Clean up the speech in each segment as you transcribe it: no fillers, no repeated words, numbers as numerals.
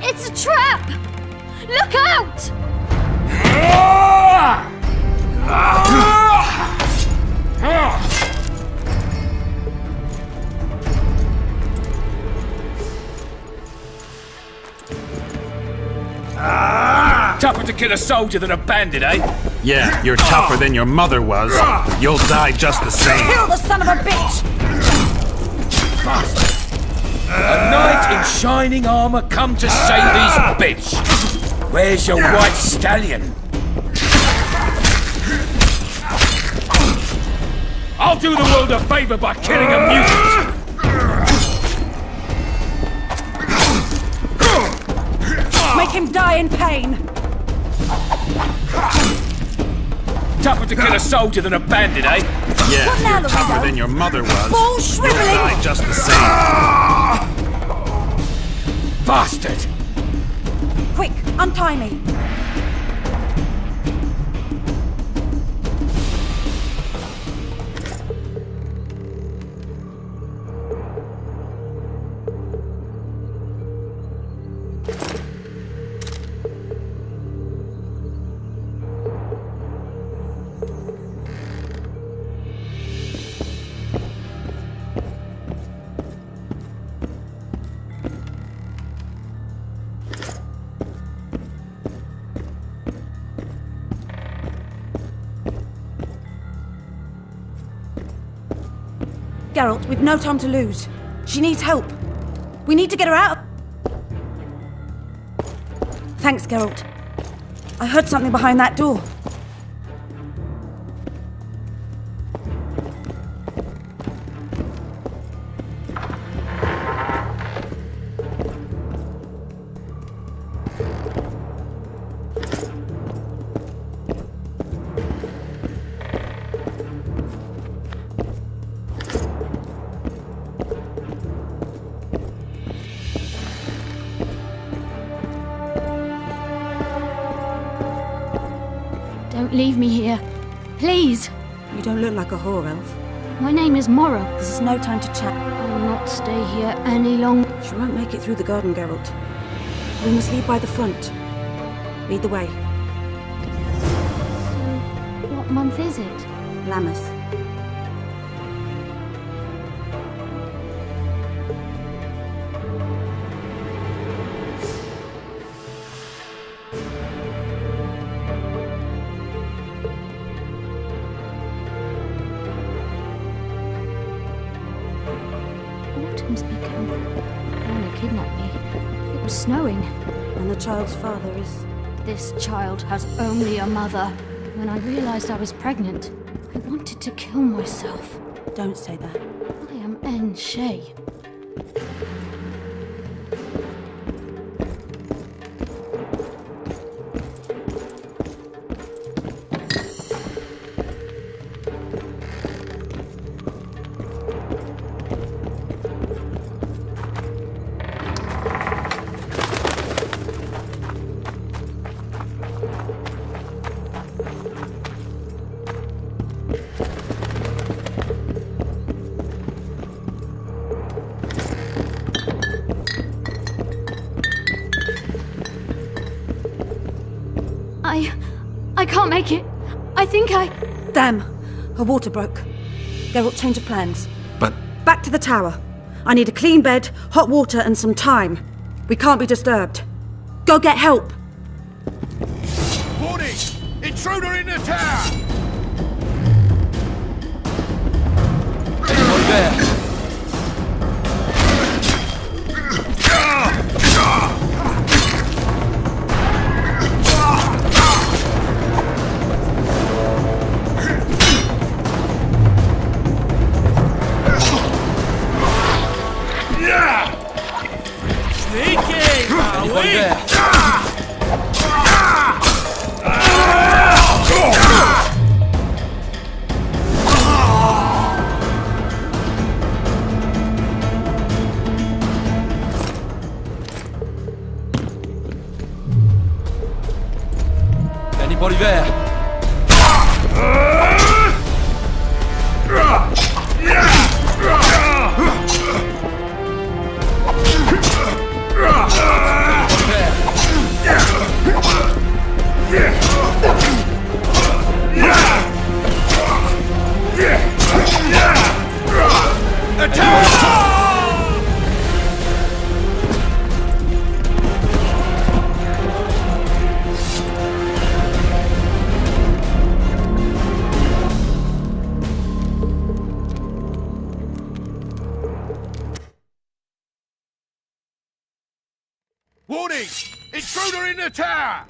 It's a trap! Look out! Tougher to kill a soldier than a bandit, eh? Yeah, you're tougher than your mother was. You'll die just the same. Kill the son of a bitch! Bastard! A knight in shining armor come to save his bitch! Where's your white stallion? I'll do the world a favor by killing a mutant! Make him die in pain! Tougher to kill a soldier than a bandit, eh? Yeah, What now, you're tougher Lorenzo? than your mother was. Ball You'll shriveling! die just the same. Bastard! Quick, untie me! Geralt, we've no time to lose. She needs help. We need to get her out. Thanks, Geralt. I heard something behind that door. Don't leave me here. Please. You don't look like a whore elf. My name is Morrow. This is no time to chat. I'll not stay here any longer. She won't make it through the garden, Geralt. We must lead by the front. Lead the way. So, what month is it? Lammas. Autumn's begun. Anna kidnapped me. It was snowing. And the child's father is... This child has only a mother. When I realized I was pregnant, I wanted to kill myself. Don't say that. I am N. Shay. can't make it. I think I... Damn. Her water broke. Geralt, change of plans. But Back to the tower. I need a clean bed, hot water, and some time. We can't be disturbed. Go get help! Warning! Intruder in the tower! Anyone there? Anyone there? Anybody there? Warning! Intruder in the tower!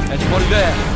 Anybody there?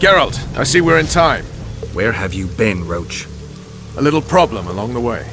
Geralt, I see we're in time. Where have you been, Roach? A little problem along the way.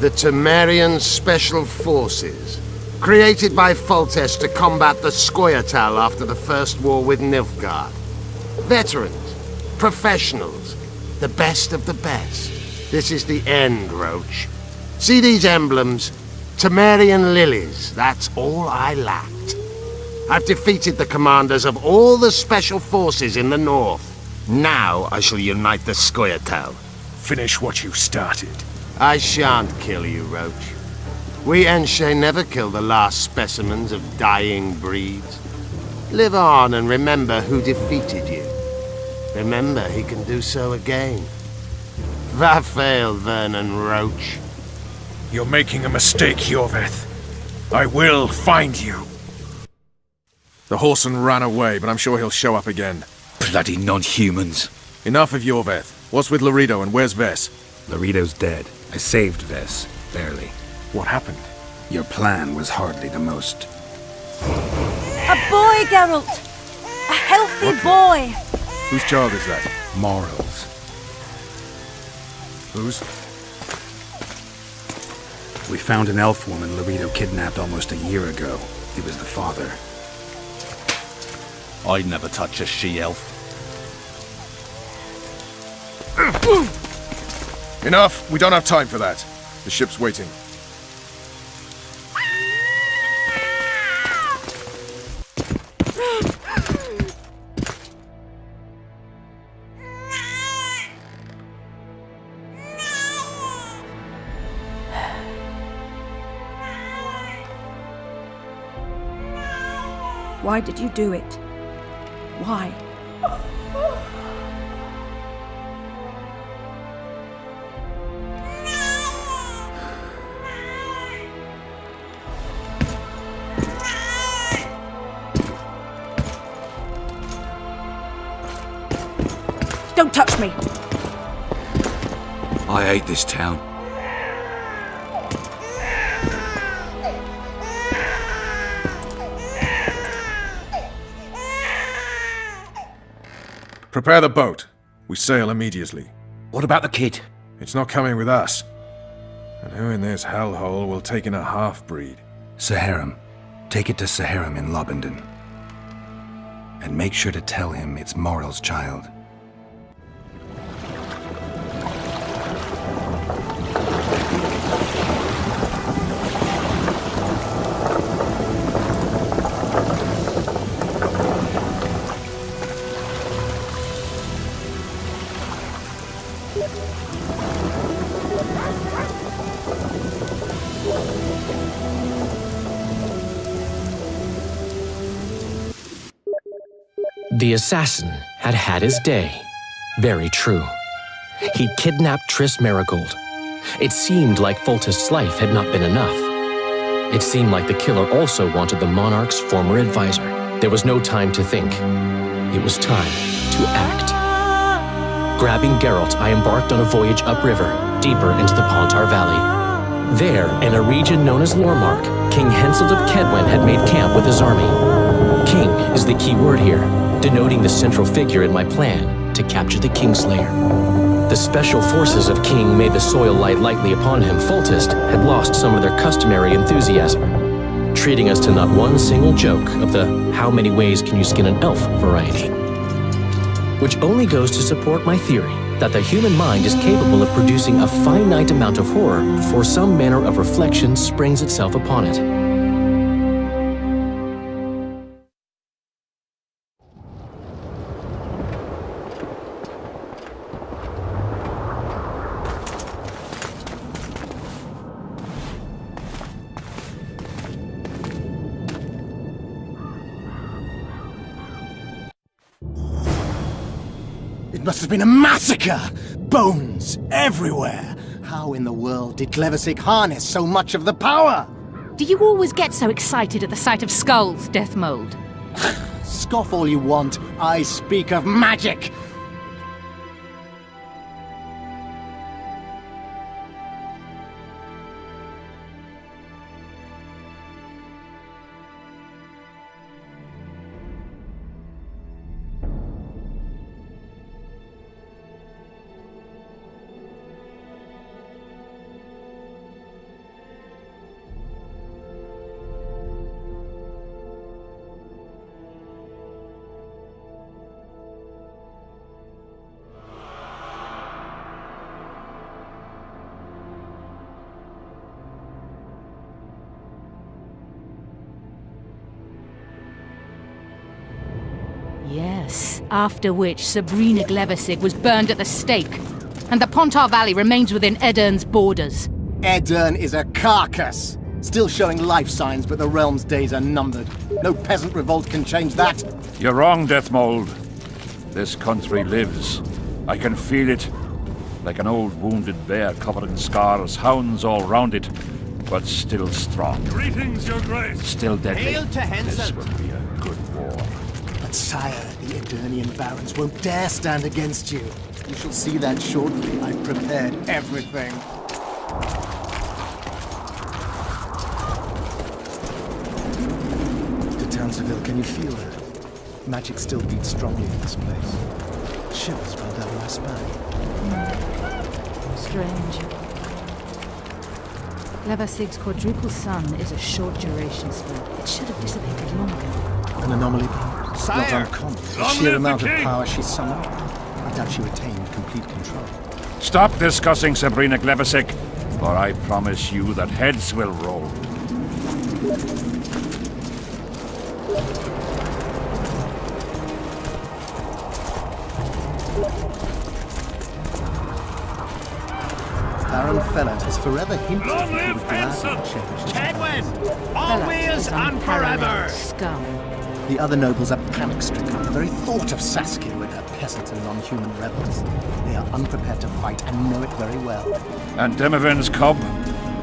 The Temerian Special Forces, created by Foltest to combat the Scoia'tael after the First War with Nilfgaard. Veterans, professionals, the best of the best. This is the end, Roach. See these emblems? Temerian lilies, that's all I lacked. I've defeated the commanders of all the Special Forces in the north. Now I shall unite the Scoia'tael. Finish what you started. I shan't kill you, Roach. We Enshe never kill the last specimens of dying breeds. Live on and remember who defeated you. Remember he can do so again. Vafail, Vernon Roach. You're making a mistake, Yorveth. I will find you. The Whoreson ran away, but I'm sure he'll show up again. Bloody non-humans. Enough of Yorveth. What's with Laredo and where's Vess? Laredo's dead. I saved Vess, barely. What happened? Your plan was hardly the most. A boy, Geralt! A healthy boy! Whose child is that? Morals. Whose? We found an elf woman Laredo kidnapped almost a year ago. He was the father. I'd never touch a she-elf. Enough! We don't have time for that. The ship's waiting. Why did you do it? Why? Don't touch me! I hate this town. Prepare the boat. We sail immediately. What about the kid? It's not coming with us. And who in this hellhole will take in a half-breed? Saharim. Take it to Saharim in Lobendon. And make sure to tell him it's Moral's child. The assassin had had his day. Very true. He'd kidnapped Triss Marigold. It seemed like Foltest's life had not been enough. It seemed like the killer also wanted the monarch's former advisor. There was no time to think. It was time to act. Grabbing Geralt, I embarked on a voyage upriver, deeper into the Pontar Valley. There, in a region known as Lormark, King Henselt of Kedwen had made camp with his army. King is the key word here, denoting the central figure in my plan to capture the Kingslayer. The special forces of King made the soil light lightly upon him. Foltest had lost some of their customary enthusiasm, treating us to not one single joke of the how many ways can you skin an elf variety. Which only goes to support my theory that the human mind is capable of producing a finite amount of horror before some manner of reflection springs itself upon it. It must have been a massacre! Bones everywhere! How in the world did Glevesig harness so much of the power? Do you always get so excited at the sight of skulls, Deathmold? Scoff all you want, I speak of magic! Yes, after which Sabrina Glevesig was burned at the stake, and the Pontar Valley remains within Edern's borders. Edern is a carcass! Still showing life signs, but the realm's days are numbered. No peasant revolt can change that. You're wrong, Deathmold. This country lives. I can feel it. Like an old wounded bear covered in scars, hounds all round it, but still strong. Greetings, Your Grace. Still deadly. Hail to Henselt. This will be a good war. But sire, the Eternian barons won't dare stand against you. You shall see that shortly. I've prepared everything. De Townsville, can you feel that? Magic still beats strongly in this place. Shivers run down my spine. Strange. Glevesig's quadruple sun is a short-duration spell. It should have dissipated long ago. An anomaly, perhaps? Not uncommon. The sheer amount of power she summoned, I doubt she retained complete control. Stop discussing Sabrina Glevesig, or I promise you that heads will roll. Baron Fellant has forever hinted Long that he live would gladly Henselt! change his Kedwen! Fellows Always is and unparalleled forever! Scum. The other nobles are panic-stricken at the very thought of Saskia with her peasant and non-human rebels. They are unprepared to fight and know it very well. And Demovin's cub?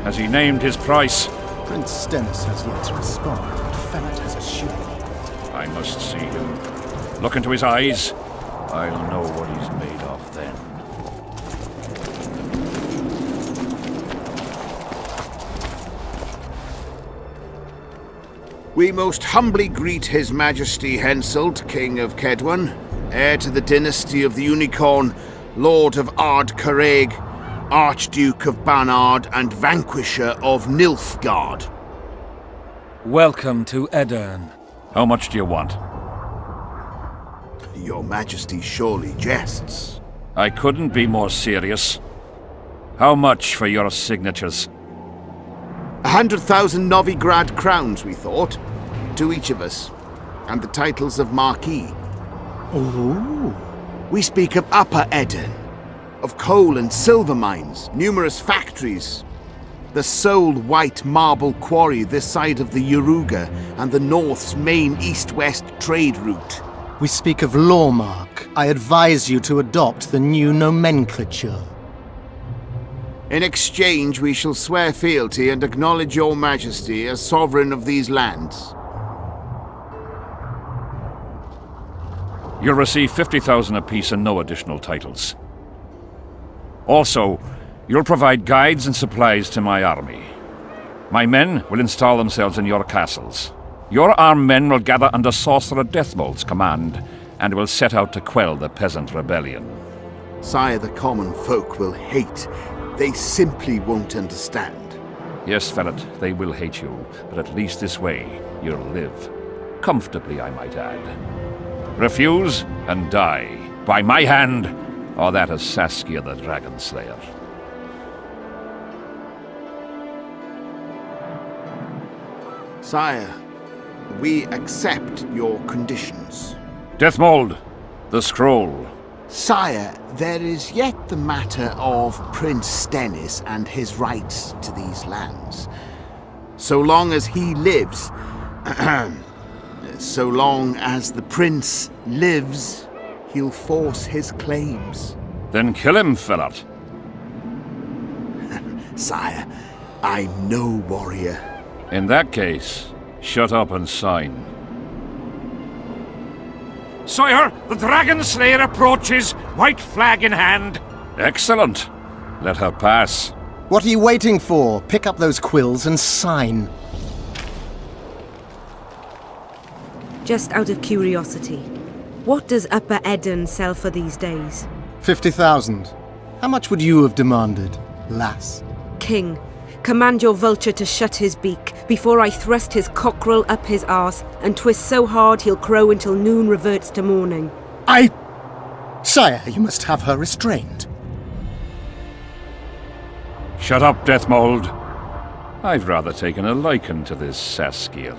Has he named his price? Prince Stennis has yet to respond, but Fellant has assured me. I must see him. Look into his eyes. I'll know what he's made of then. We most humbly greet His Majesty Henselt, King of Kedwen, heir to the dynasty of the Unicorn, Lord of Ard Carreg, Archduke of Banard, and Vanquisher of Nilfgaard. Welcome to Edern. How much do you want? Your Majesty surely jests. I couldn't be more serious. How much for your signatures? 100,000 Novigrad crowns, we thought, to each of us, and the titles of Marquis. Ooh. We speak of Upper Edern, of coal and silver mines, numerous factories, the sole white marble quarry this side of the Yaruga, and the North's main east-west trade route. We speak of Lormark. I advise you to adopt the new nomenclature. In exchange, we shall swear fealty and acknowledge your majesty as sovereign of these lands. You'll receive 50,000 apiece and no additional titles. Also, You'll provide guides and supplies to my army. My men will install themselves in your castles. Your armed men will gather under Sorcerer Deathmold's command, and will set out to quell the peasant rebellion. Sire, the common folk will hate. They simply won't understand. Yes, Ferret, they will hate you, but at least this way you'll live. Comfortably, I might add. Refuse and die, by my hand, or that of Saskia the Dragon Slayer. Sire, we accept your conditions. Deathmold, the scroll. Sire, there is yet the matter of Prince Stennis and his rights to these lands. So long as he lives, so long as the prince lives, he'll force his claims. Then kill him, Ferret. Sire, I'm no warrior. In that case, shut up and sign. Sire, the Dragon Slayer approaches, white flag in hand. Excellent. Let her pass. What are you waiting for? Pick up those quills and sign. Just out of curiosity, what does Upper Eden sell for these days? 50,000. How much would you have demanded, lass? King, command your vulture to shut his beak before I thrust his cockerel up his arse and twist so hard he'll crow until noon reverts to morning. Sire, you must have her restrained. Shut up, Deathmold. I've rather taken a liking to this Saskia.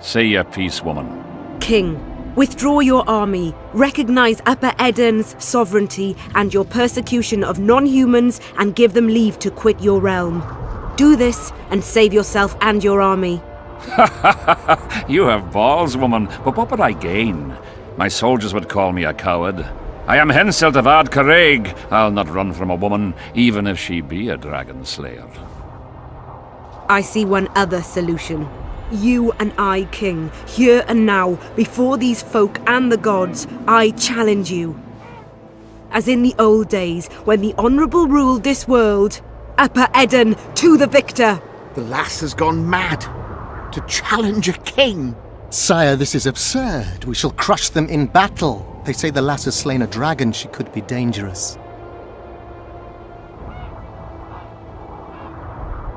Say your piece, woman. King, withdraw your army, recognize Upper Eden's sovereignty and your persecution of non-humans, and give them leave to quit your realm. Do this and save yourself and your army. You have balls, woman, but what would I gain? My soldiers would call me a coward. I am Henselt of Ard Caraig. I'll not run from a woman, even if she be a dragon slayer. I see one other solution. You and I, King, here and now, before these folk and the gods, I challenge you. As in the old days, when the Honourable ruled this world, Upper Eden to the victor! The lass has gone mad. To challenge a king. Sire, this is absurd. We shall crush them in battle. They say the lass has slain a dragon. She could be dangerous.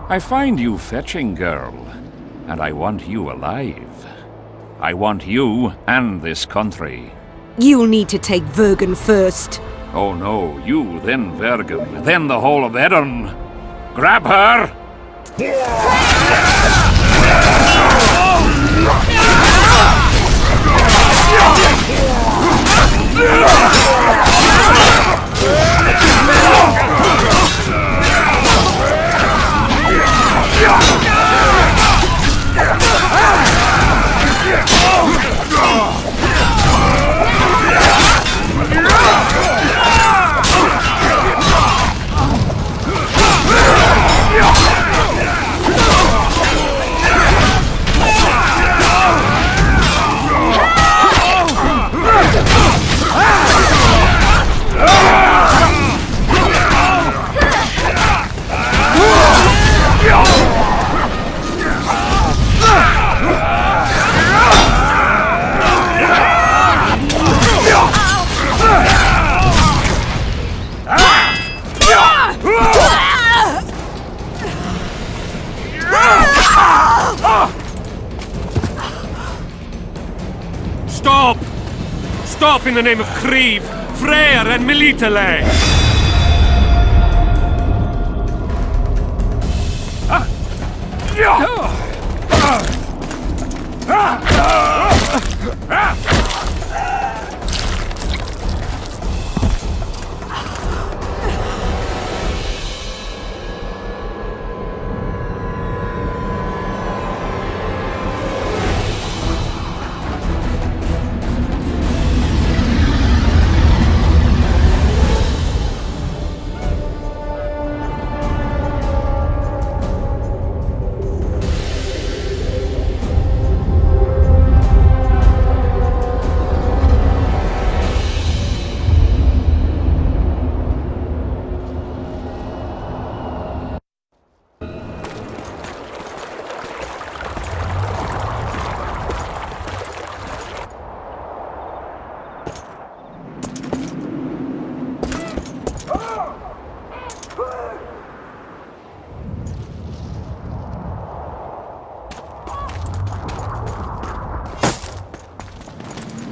I find you fetching, girl, and I want you alive. I want you and this country. You'll need to take Vergen first. Oh no, you, then Vergen, then the whole of Edirn. Grab her! Stop! Stop in the name of Kriv, Freyr and Militale!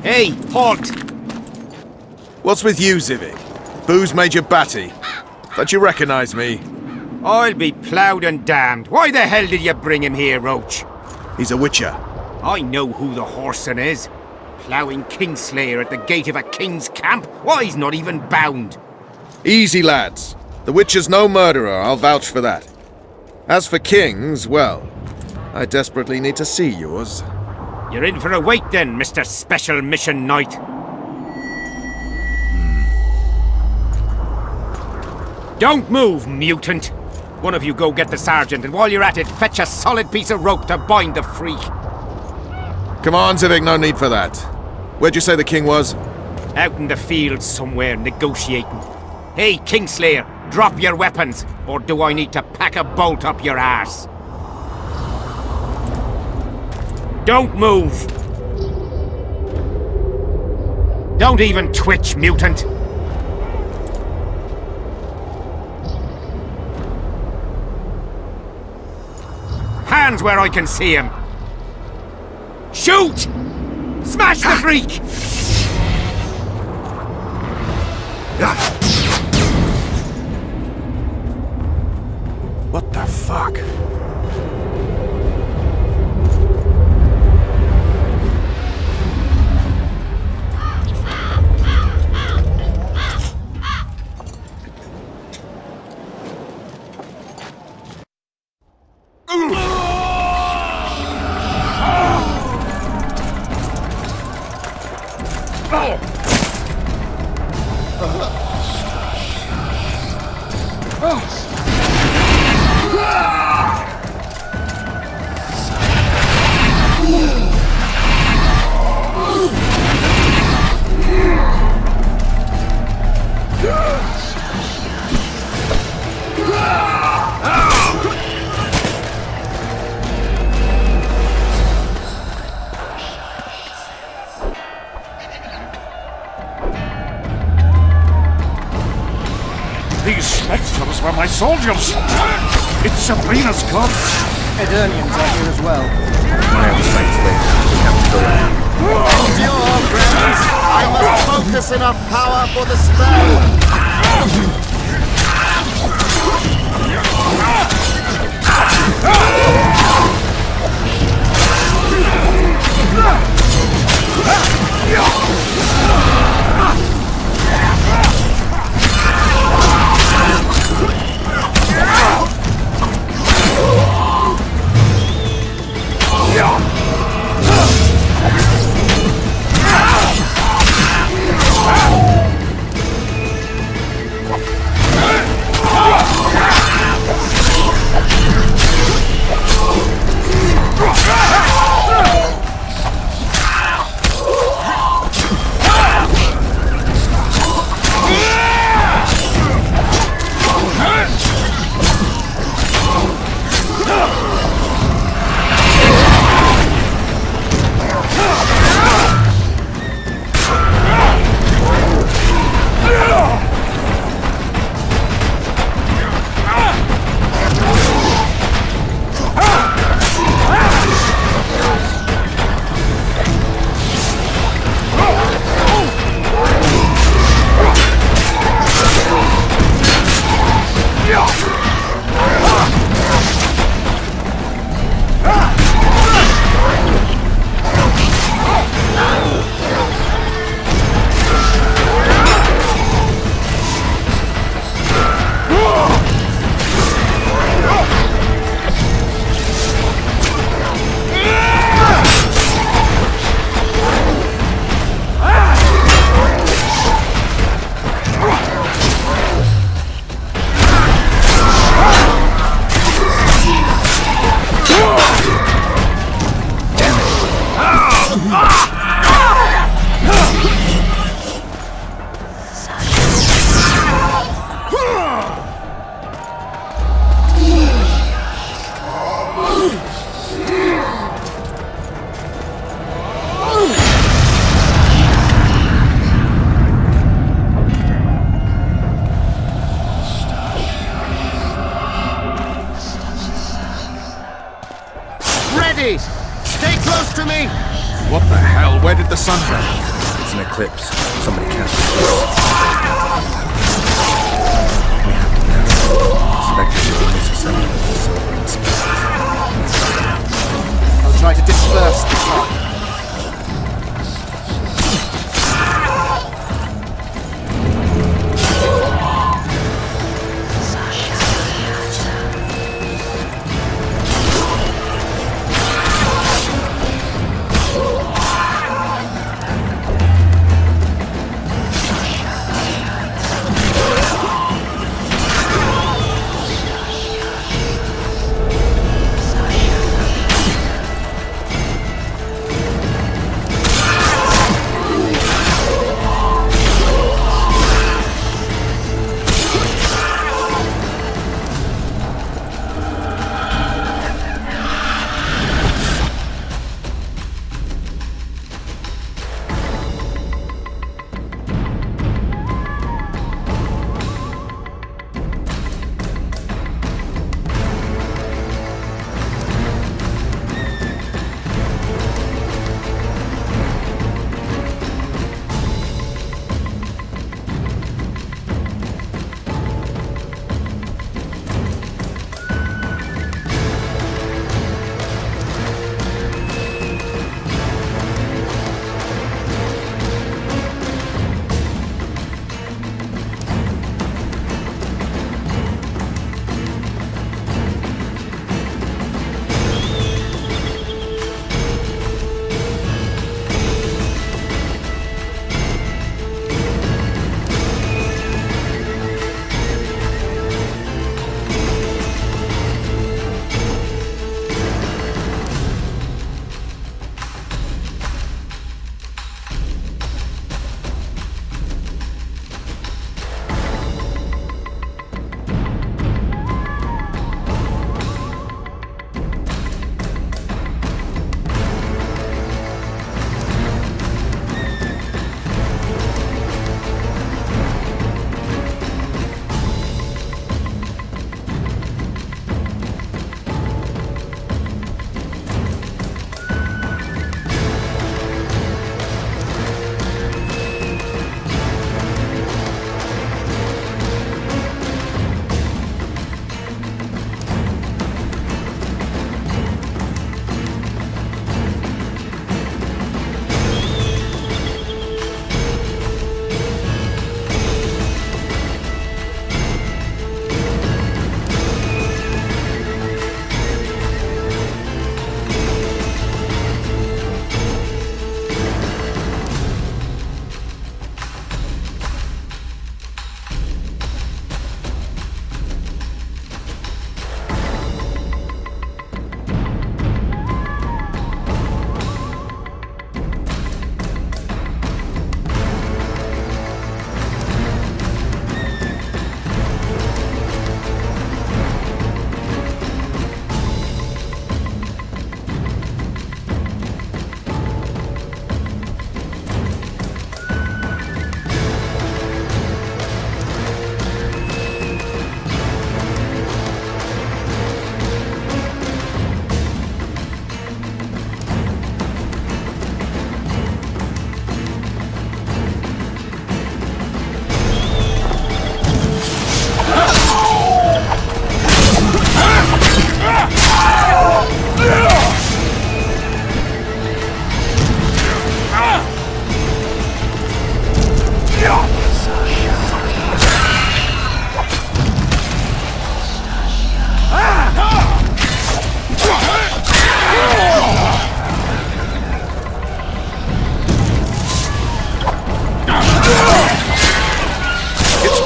Hey, halt! What's with you, Zivik? Booze made you batty. Don't you recognize me? I'll be ploughed and damned. Why the hell did you bring him here, Roach? He's a witcher. I know who the whoreson is. Ploughing Kingslayer at the gate of a king's camp? Why, he's not even bound. Easy, lads. The Witcher's no murderer, I'll vouch for that. As for kings, well, I desperately need to see yours. You're in for a wait then, Mr. Special Mission Knight. Don't move, mutant! One of you go get the sergeant, and while you're at it, fetch a solid piece of rope to bind the freak. Come on, Zivik, no need for that. Where'd you say the king was? Out in the fields somewhere, negotiating. Hey, Kingslayer, drop your weapons, or do I need to pack a bolt up your arse? Don't move! Don't even twitch, mutant! Hands where I can see him! Shoot! Smash the freak! What the fuck? These spectres were my soldiers! It's Sabrina's club! Eternians are here as well. My sights later. We have to go in. Endure, friends! I must focus enough power for the spell! Stay close to me! What the hell? Where did the sun go? an eclipse. Somebody cast it. We have to get out. Spectres will misassemble the silver space. I'll try to disperse the fire.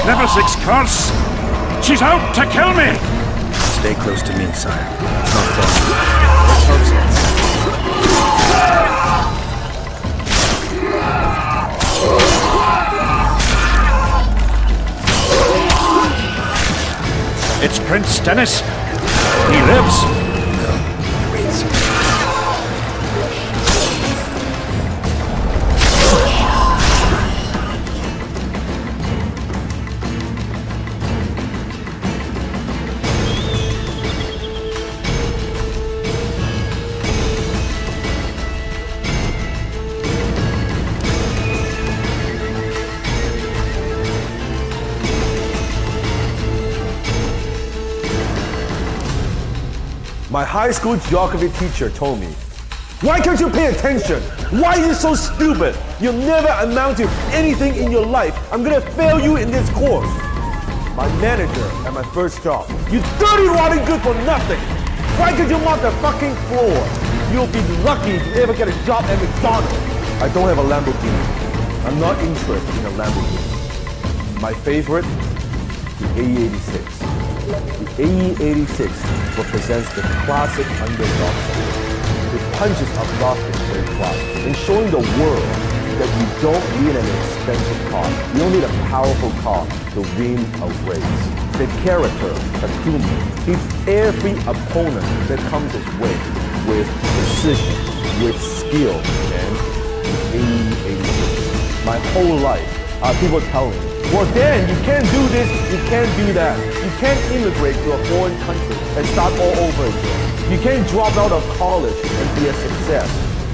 Level 6 curse! She's out to kill me! Stay close to me, sire. It's not far. Let's hope so. It's Prince Dennis. He lives. No, he waits. My high school geography teacher told me, "Why can't you pay attention? Why are you so stupid? You'll never amount to anything in your life. I'm gonna fail you in this course." My manager at my first job, "You dirty rotten good for nothing. Why can't you mop the fucking floor? You'll be lucky if you ever get a job at McDonald's." I don't have a Lamborghini. I'm not interested in a Lamborghini. My favorite, the AE86. The AE86 represents the classic underdog story. It punches above its weight class in showing the world that you don't need an expensive car. You don't need a powerful car to win a race. The character, the human, hits every opponent that comes his way with precision, with skill, and AE86. My whole life, people tell me, "Well, Dan, you can't do this, you can't do that. You can't immigrate to a foreign country and start all over again. You can't drop out of college and be a success.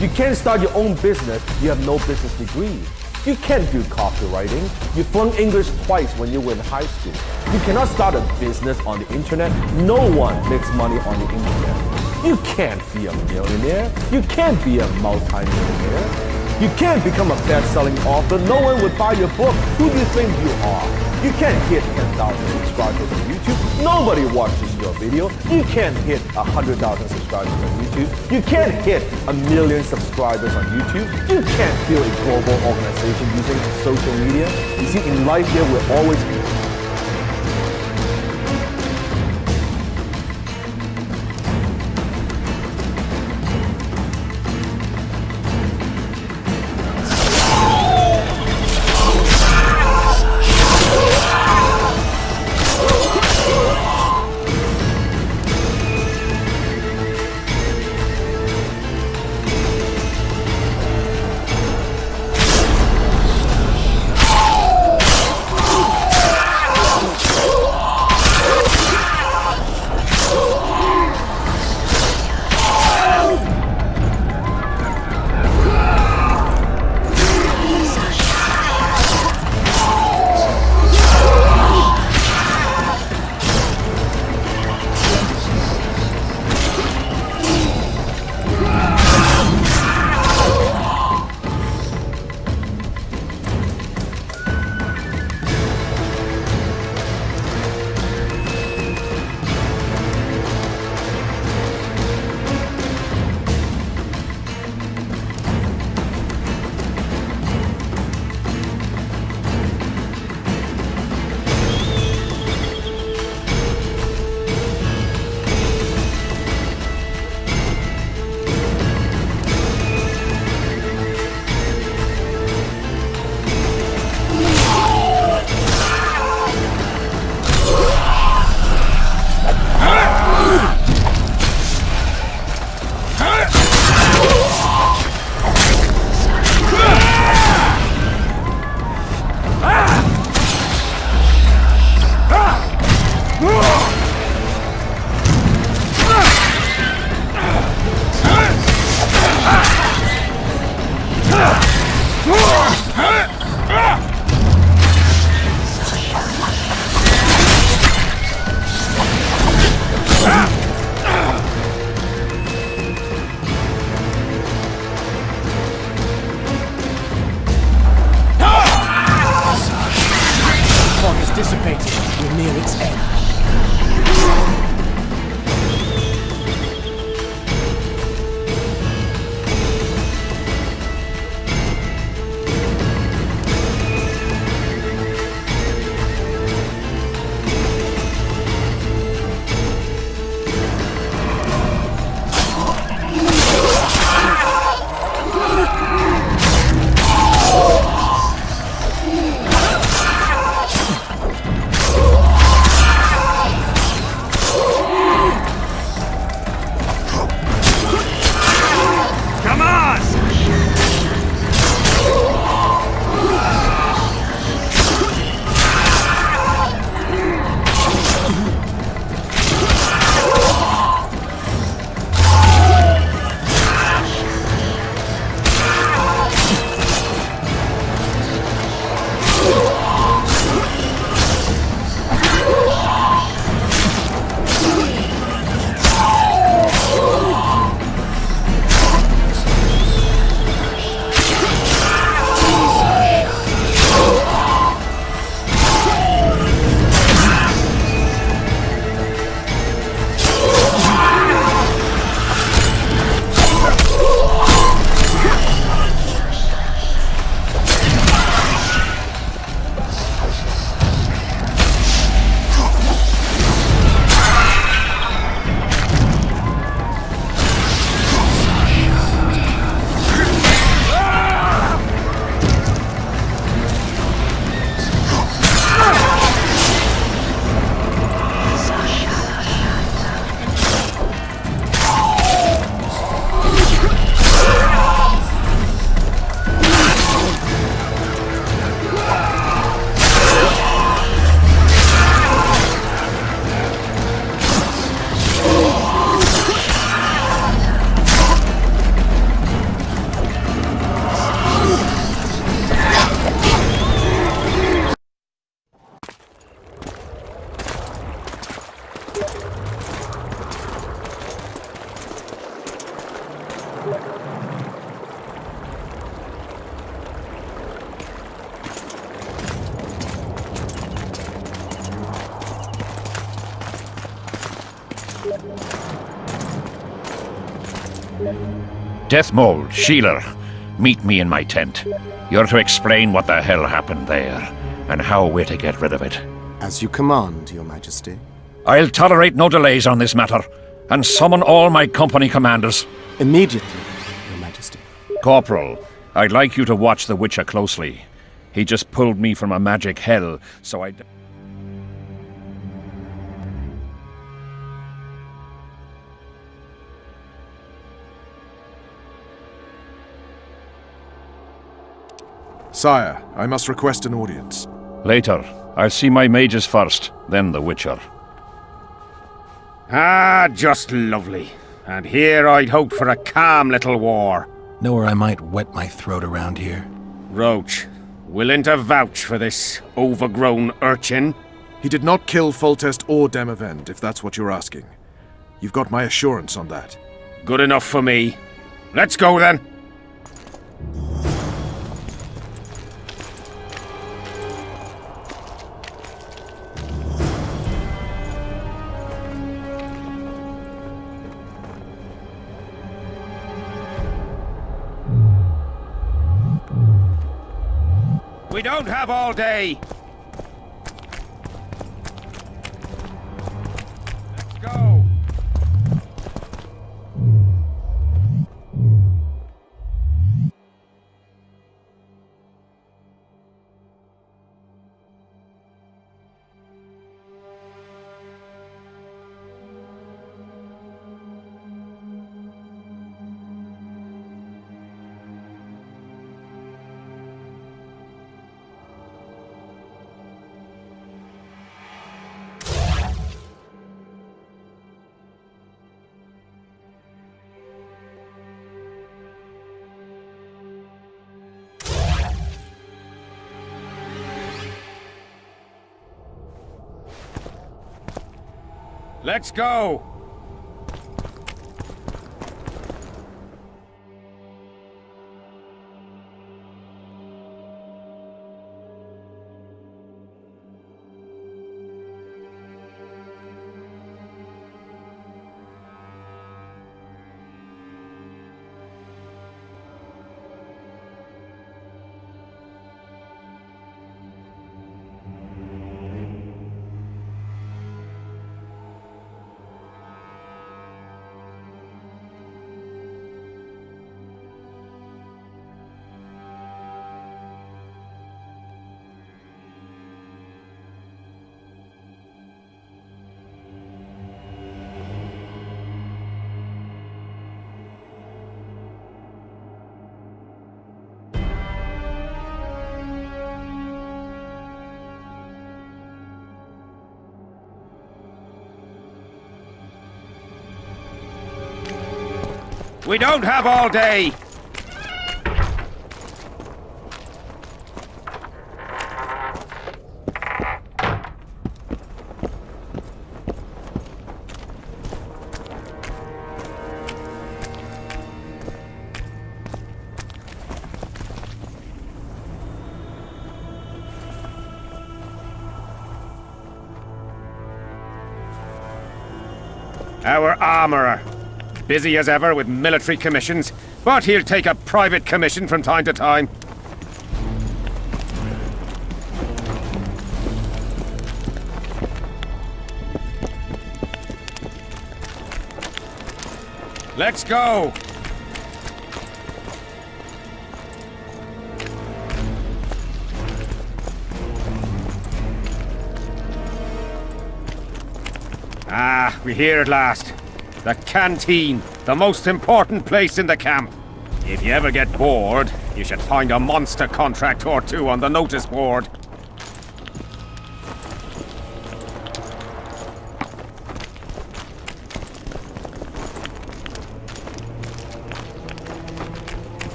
You can't start your own business, you have no business degree. You can't do copywriting. You flunked English twice when you were in high school. You cannot start a business on the internet. No one makes money on the internet. You can't be a millionaire. You can't be a multi-millionaire. You can't become a best-selling author. No one would buy your book. Who do you think you are? You can't hit 10,000 subscribers on YouTube. Nobody watches your video. You can't hit 100,000 subscribers on YouTube. You can't hit 1,000,000 subscribers on YouTube. You can't build a global organization using social media. You see, in life here, we're always Deathmold, Sheeler, meet me in my tent. You're to explain what the hell happened there, and how we're to get rid of it. As you command, Your Majesty. I'll tolerate no delays on this matter, and summon all my company commanders. Immediately, Your Majesty. Corporal, I'd like you to watch the Witcher closely. He just pulled me from a magic hell, so I... Sire, I must request an audience. Later. I'll see my mages first, then the Witcher. Ah, just lovely. And here I'd hoped for a calm little war. Know where I might wet my throat around here? Roach, willing to vouch for this overgrown urchin? He did not kill Foltest or Demavend, if that's what you're asking. You've got my assurance on that. Good enough for me. Let's go then. We don't have all day. Let's go. Let's go! We don't have all day! Our armourer. Busy as ever with military commissions, but he'll take a private commission from time to time. Let's go! Ah, we're here at last. The canteen, the most important place in the camp. If you ever get bored, you should find a monster contract or two on the notice board.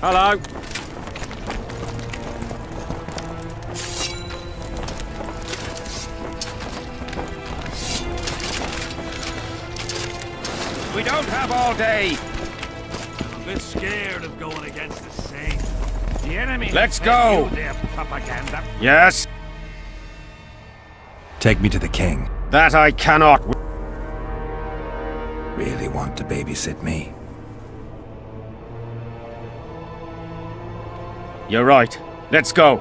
Hello. don't have all day! I'm a bit scared of going against the Saints. The enemy. Let's go! Their propaganda. Yes? Take me to the king. That I cannot. Really want to babysit me? You're right. Let's go.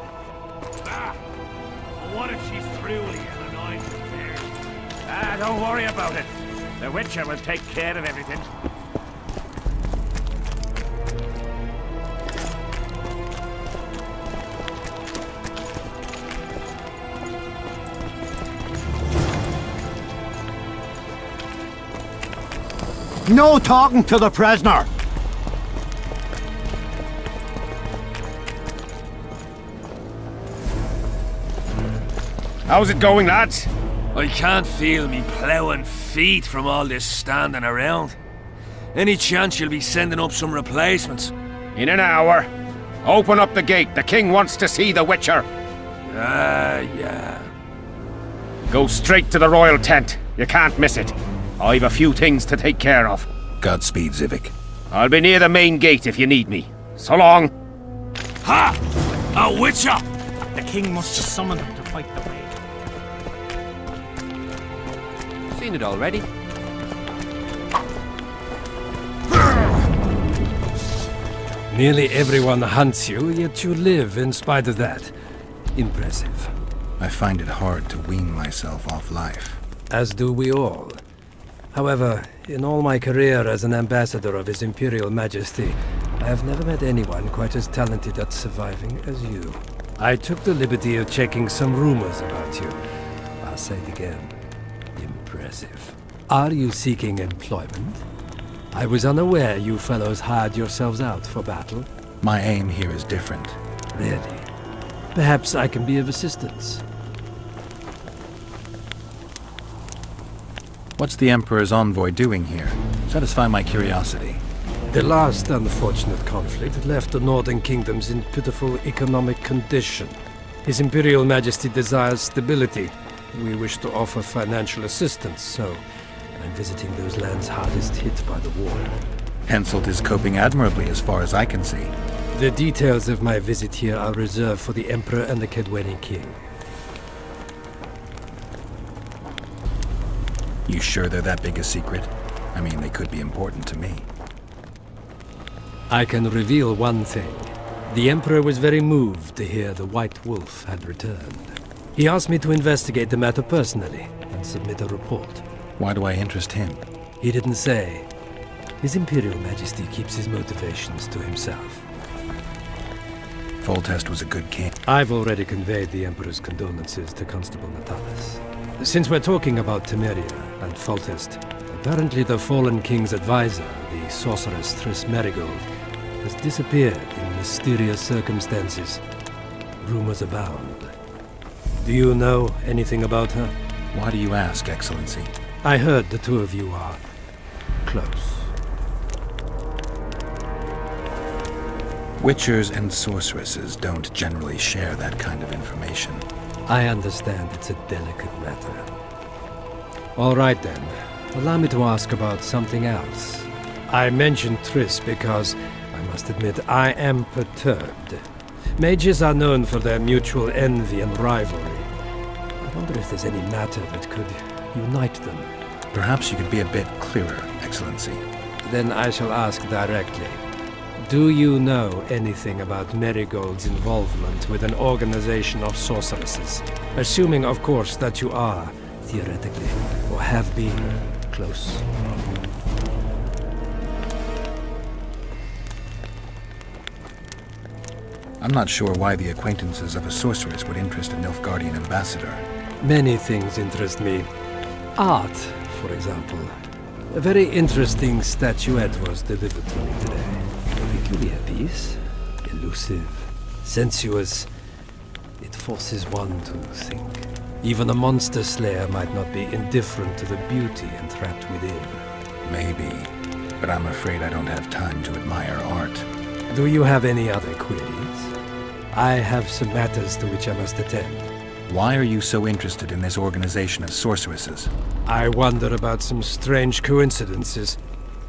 What if she's truly an annoying affair? Don't worry about it. The Witcher will take care of everything. No talking to the prisoner! How's it going, lads? I can't feel me ploughing feet from all this standing around. Any chance you'll be sending up some replacements? In an hour. Open up the gate. The king wants to see the Witcher. Yeah. Go straight to the royal tent. You can't miss it. I've a few things to take care of. Godspeed, Zivik. I'll be near the main gate if you need me. So long. Ha! A Witcher! The king must have summoned him to fight the raid. Seen it already? Nearly everyone hunts you, yet you live in spite of that. Impressive. I find it hard to wean myself off life. As do we all. However, in all my career as an ambassador of His Imperial Majesty, I have never met anyone quite as talented at surviving as you. I took the liberty of checking some rumors about you. I'll say it again. Impressive. Are you seeking employment? I was unaware you fellows hired yourselves out for battle. My aim here is different. Really? Perhaps I can be of assistance. What's the Emperor's envoy doing here? Satisfy my curiosity. The last unfortunate conflict left the northern kingdoms in pitiful economic condition. His Imperial Majesty desires stability. We wish to offer financial assistance, so I'm visiting those lands hardest hit by the war. Henselt is coping admirably as far as I can see. The details of my visit here are reserved for the Emperor and the Kedwenian King. You sure they're that big a secret? I mean, they could be important to me. I can reveal one thing. The Emperor was very moved to hear the White Wolf had returned. He asked me to investigate the matter personally and submit a report. Why do I interest him? He didn't say. His Imperial Majesty keeps his motivations to himself. Foltest was a good king. I've already conveyed the Emperor's condolences to Constable Natalis. Since we're talking about Temeria and Foltest, apparently the fallen king's advisor, the sorceress Triss Merigold, has disappeared in mysterious circumstances. Rumors abound. Do you know anything about her? Why do you ask, Excellency? I heard the two of you are close. Witchers and sorceresses don't generally share that kind of information. I understand it's a delicate matter. All right then. Allow me to ask about something else. I mentioned Triss because, I must admit, I am perturbed. Mages are known for their mutual envy and rivalry. I wonder if there's any matter that could unite them. Perhaps you could be a bit clearer, Excellency. Then I shall ask directly. Do you know anything about Merigold's involvement with an organization of sorceresses? Assuming, of course, that you are, theoretically, or have been, close. I'm not sure why the acquaintances of a sorceress would interest a Nilfgaardian ambassador. Many things interest me. Art, for example. A very interesting statuette was delivered to me today. A peculiar piece. Elusive. Sensuous. It forces one to think. Even a monster slayer might not be indifferent to the beauty entrapped within. Maybe. But I'm afraid I don't have time to admire art. Do you have any other queries? I have some matters to which I must attend. Why are you so interested in this organization of sorceresses? I wonder about some strange coincidences.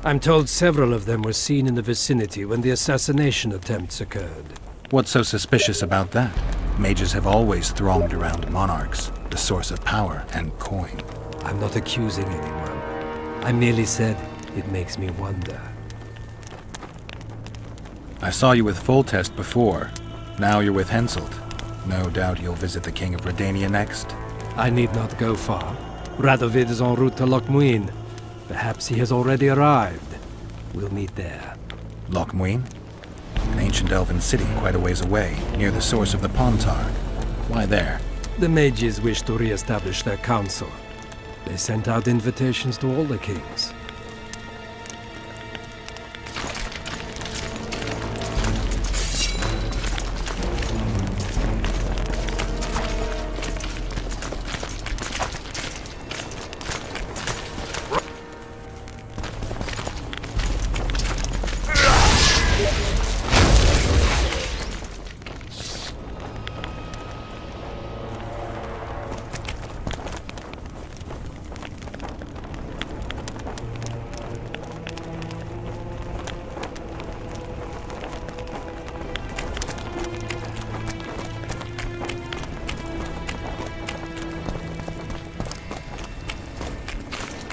I'm told several of them were seen in the vicinity when the assassination attempts occurred. What's so suspicious about that? Mages have always thronged around monarchs, the source of power and coin. I'm not accusing anyone. I merely said it makes me wonder. I saw you with Foltest before. Now you're with Henselt. No doubt you'll visit the King of Redania next. I need not go far. Radovid is en route to Lochmuin. Perhaps he has already arrived. We'll meet there. Lochmuin? An ancient elven city quite a ways away, near the source of the Pontarg. Why there? The mages wish to re-establish their council. They sent out invitations to all the kings.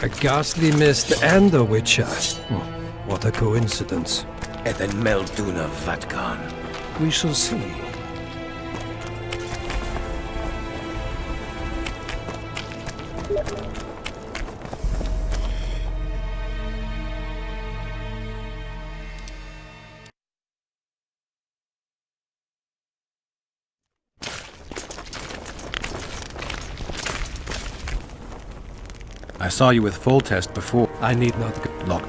A ghastly mist and a witcher. What a coincidence. Et then Melduna Vatkan. We shall see. I saw you with Foltest before. I need not go. Lock.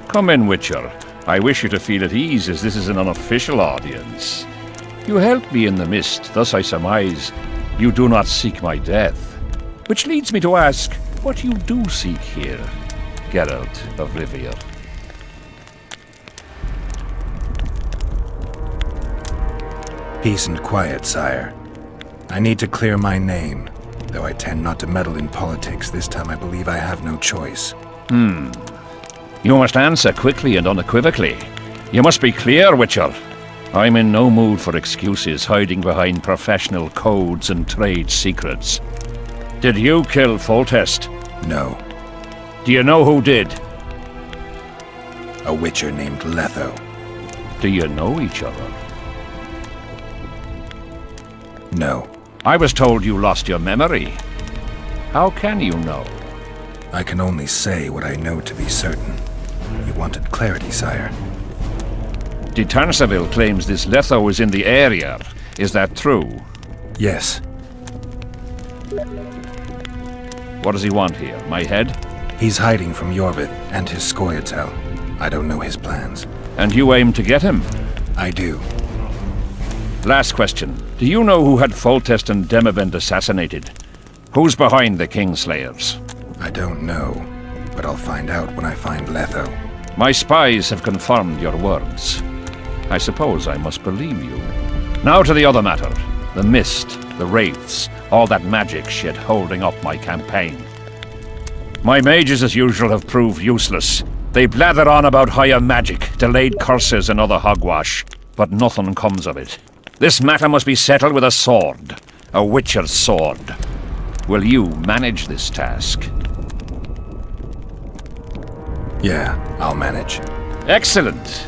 Come in, Witcher. I wish you to feel at ease, as this is an unofficial audience. You helped me in the mist, thus I surmise you do not seek my death. Which leads me to ask what you do seek here, Geralt of Rivia. Peace and quiet, sire. I need to clear my name. Though I tend not to meddle in politics, this time I believe I have no choice. You must answer quickly and unequivocally. You must be clear, Witcher. I'm in no mood for excuses hiding behind professional codes and trade secrets. Did you kill Foltest? No. Do you know who did? A witcher named Letho. Do you know each other? No. I was told you lost your memory. How can you know? I can only say what I know to be certain. You wanted clarity, sire. De Tanseville claims this Letho is in the area. Is that true? Yes. What does he want here? My head? He's hiding from Yorvith and his Scoia'tael. I don't know his plans. And you aim to get him? I do. Last question. Do you know who had Foltest and Demavend assassinated? Who's behind the Kingslayers? I don't know, but I'll find out when I find Letho. My spies have confirmed your words. I suppose I must believe you. Now to the other matter. The mist, the wraiths, all that magic shit holding up my campaign. My mages, as usual, have proved useless. They blather on about higher magic, delayed curses, and other hogwash, but nothing comes of it. This matter must be settled with a sword. A witcher's sword. Will you manage this task? Yeah, I'll manage. Excellent.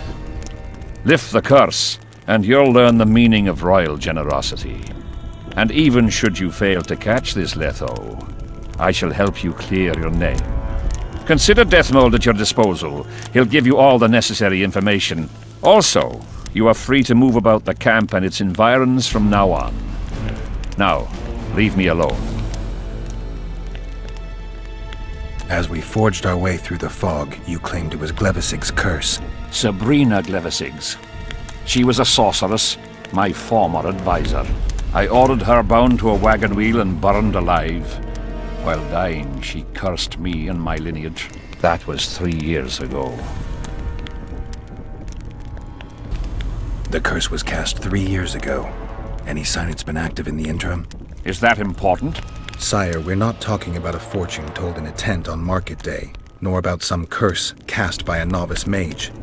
Lift the curse, and you'll learn the meaning of royal generosity. And even should you fail to catch this Letho, I shall help you clear your name. Consider Deathmold at your disposal. He'll give you all the necessary information. Also, you are free to move about the camp and its environs from now on. Now, leave me alone. As we forged our way through the fog, you claimed it was Glevisig's curse. Sabrina Glevisig's. She was a sorceress, my former advisor. I ordered her bound to a wagon wheel and burned alive. While dying, she cursed me and my lineage. That was 3 years ago. The curse was cast 3 years ago. Any sign it's been active in the interim? Is that important? Sire, we're not talking about a fortune told in a tent on market day, nor about some curse cast by a novice mage.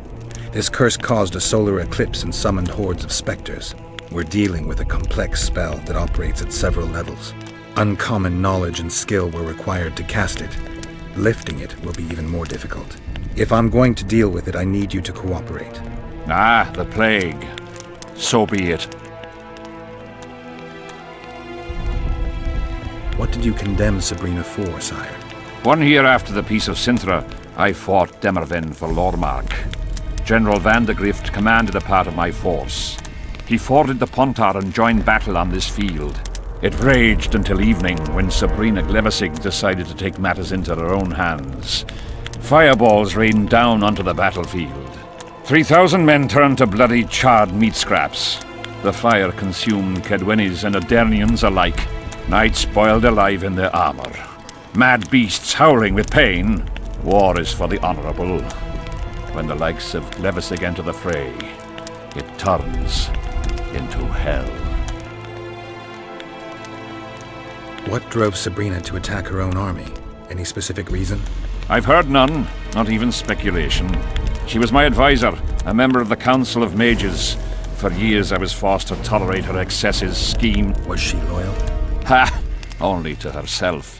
This curse caused a solar eclipse and summoned hordes of specters. We're dealing with a complex spell that operates at several levels. Uncommon knowledge and skill were required to cast it. Lifting it will be even more difficult. If I'm going to deal with it, I need you to cooperate. Ah, the plague. So be it. What did you condemn Sabrina for, sire? 1 year after the Peace of Sintra, I fought Demerven for Lormark. General Vandegrift commanded a part of my force. He forded the Pontar and joined battle on this field. It raged until evening, when Sabrina Glevisig decided to take matters into her own hands. Fireballs rained down onto the battlefield. 3,000 men turned to bloody charred meat scraps. The fire consumed Kedwenis and Adernians alike. Knights boiled alive in their armor. Mad beasts howling with pain. War is for the honorable. When the likes of Glevisig enter the fray, it turns into hell. What drove Sabrina to attack her own army? Any specific reason? I've heard none, not even speculation. She was my advisor, a member of the Council of Mages. For years I was forced to tolerate her excesses, scheme. Was she loyal? Ha! Only to herself.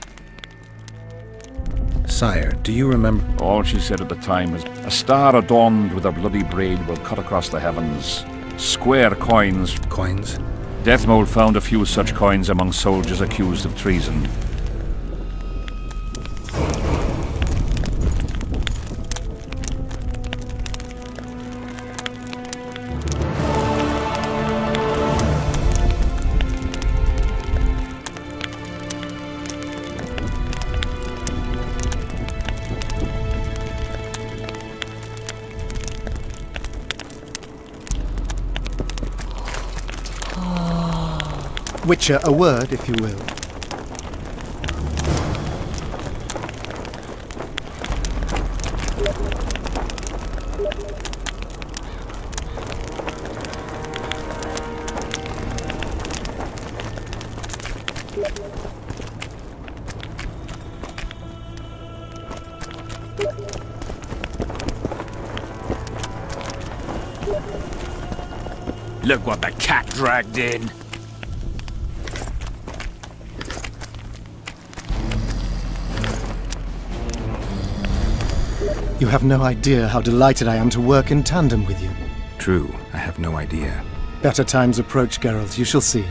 Sire, do you remember? All she said at the time was, a star adorned with a bloody braid will cut across the heavens. Square coins. Coins? Deathmold found a few such coins among soldiers accused of treason. Witcher, a word, if you will. Look what the cat dragged in. You have no idea how delighted I am to work in tandem with you. True, I have no idea. Better times approach, Geralt, you shall see.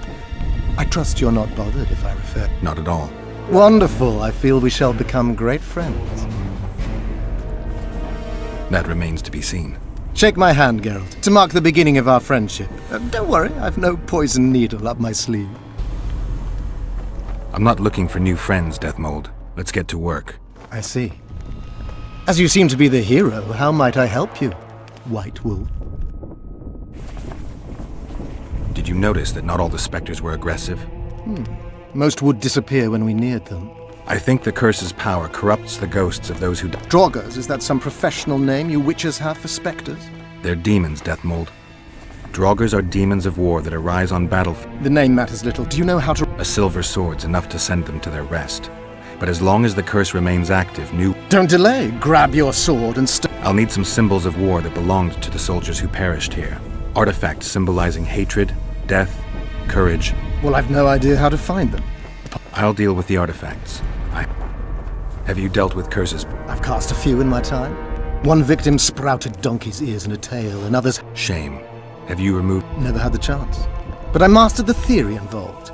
I trust you're not bothered if I refer... Not at all. Wonderful, I feel we shall become great friends. That remains to be seen. Shake my hand, Geralt, to mark the beginning of our friendship. Don't worry, I've no poison needle up my sleeve. I'm not looking for new friends, Deathmold. Let's get to work. I see. As you seem to be the hero, how might I help you, White Wolf? Did you notice that not all the specters were aggressive? Most would disappear when we neared them. I think the curse's power corrupts the ghosts of those who die. Draugrs, is that some professional name you witches have for specters? They're demons, Deathmold. Draugrs are demons of war that arise on battlefield. The name matters little. Do you know how to... A silver sword's enough to send them to their rest. But as long as the curse remains active, new... Don't delay. Grab your sword and I'll need some symbols of war that belonged to the soldiers who perished here. Artifacts symbolizing hatred, death, courage. Well, I've no idea how to find them. I'll deal with the artifacts. Have you dealt with curses? I've cast a few in my time. One victim sprouted donkey's ears and a tail, and others... Shame. Have you removed... Never had the chance. But I mastered the theory involved.